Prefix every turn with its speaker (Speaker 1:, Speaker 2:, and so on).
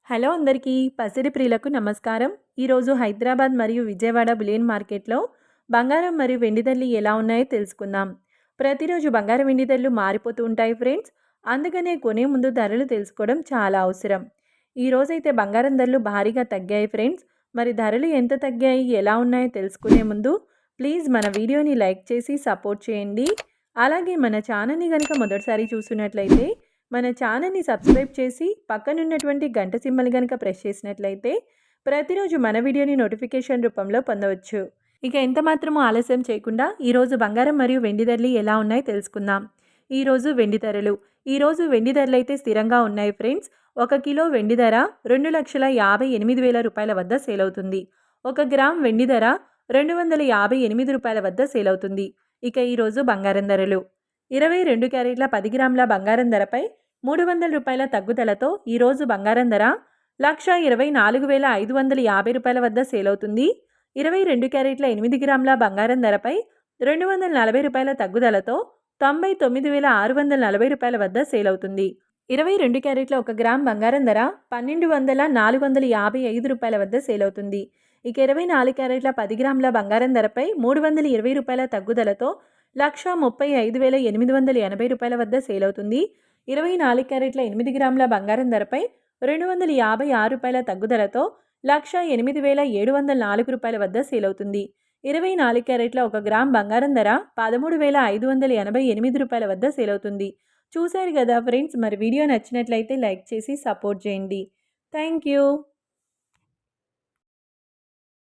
Speaker 1: Hello అందరికీ పసిడి ప్రియులకు నమస్కారం. ఈరోజు హైదరాబాద్ మరియు విజయవాడ బులియన్ మార్కెట్లో బంగారం మరియు వెండి ధరలు ఎలా ఉన్నాయో తెలుసుకుందాం. ప్రతిరోజు బంగారం వెండి ధరలు మారిపోతూ ఉంటాయి ఫ్రెండ్స్. అందుకనే కొనే ముందు ధరలు తెలుసుకోవడం చాలా అవసరం. ఈరోజైతే బంగారం ధరలు భారీగా తగ్గాయి ఫ్రెండ్స్. మరి ధరలు ఎంత తగ్గాయి, ఎలా ఉన్నాయో తెలుసుకునే ముందు ప్లీజ్ మన వీడియోని లైక్ చేసి సపోర్ట్ చేయండి. అలాగే మన ఛానల్ని కనుక మొదటిసారి చూస్తున్నట్లయితే మన ఛానల్ని సబ్స్క్రైబ్ చేసి పక్కనున్నటువంటి గంట సింబల్ కనుక ప్రెస్ చేసినట్లయితే ప్రతిరోజు మన వీడియోని నోటిఫికేషన్ రూపంలో పొందవచ్చు. ఇక ఎంత మాత్రమూ ఆలస్యం చేయకుండా ఈరోజు బంగారం మరియు వెండి ధరలు ఎలా ఉన్నాయో తెలుసుకుందాం. ఈరోజు వెండి ధరలు వెండి ధరలు అయితే స్థిరంగా ఉన్నాయి ఫ్రెండ్స్. 1 కిలో వెండి ధర 2,58,000 రూపాయల వద్ద సేల్ అవుతుంది. 1 గ్రామ్ వెండి ధర 258 రూపాయల వద్ద సేల్ అవుతుంది. ఇక ఈరోజు బంగారం ధరలు 22 క్యారెట్ల 10 గ్రాముల బంగారం ధరపై 300 రూపాయల తగ్గుదలతో ఈరోజు బంగారం ధర 1,24,550 రూపాయల వద్ద సేల్ అవుతుంది. 22 క్యారెట్ల 8 గ్రాముల బంగారం ధరపై 240 రూపాయల తగ్గుదలతో 99,640 రూపాయల వద్ద సేల్ అవుతుంది. 22 క్యారెట్ల 1 గ్రామ్ బంగారం ధర 12,455 రూపాయల వద్ద సేల్ అవుతుంది. ఇక 24 క్యారెట్ల 10 గ్రాముల బంగారం ధరపై 320 రూపాయల తగ్గుదలతో 1,35,880 రూపాయల వద్ద సేల్ అవుతుంది. 24 క్యారెట్ల 8 గ్రాముల బంగారం ధరపై 256 రూపాయల తగ్గుదలతో 1,08,704 రూపాయల వద్ద సేల్ అవుతుంది. 24 క్యారెట్ల 1 గ్రామ్ బంగారం ధర 13,588 రూపాయల వద్ద సేల్ అవుతుంది. చూశారు కదా ఫ్రెండ్స్, మరి వీడియో నచ్చినట్లయితే లైక్ చేసి సపోర్ట్ చేయండి. Thank you.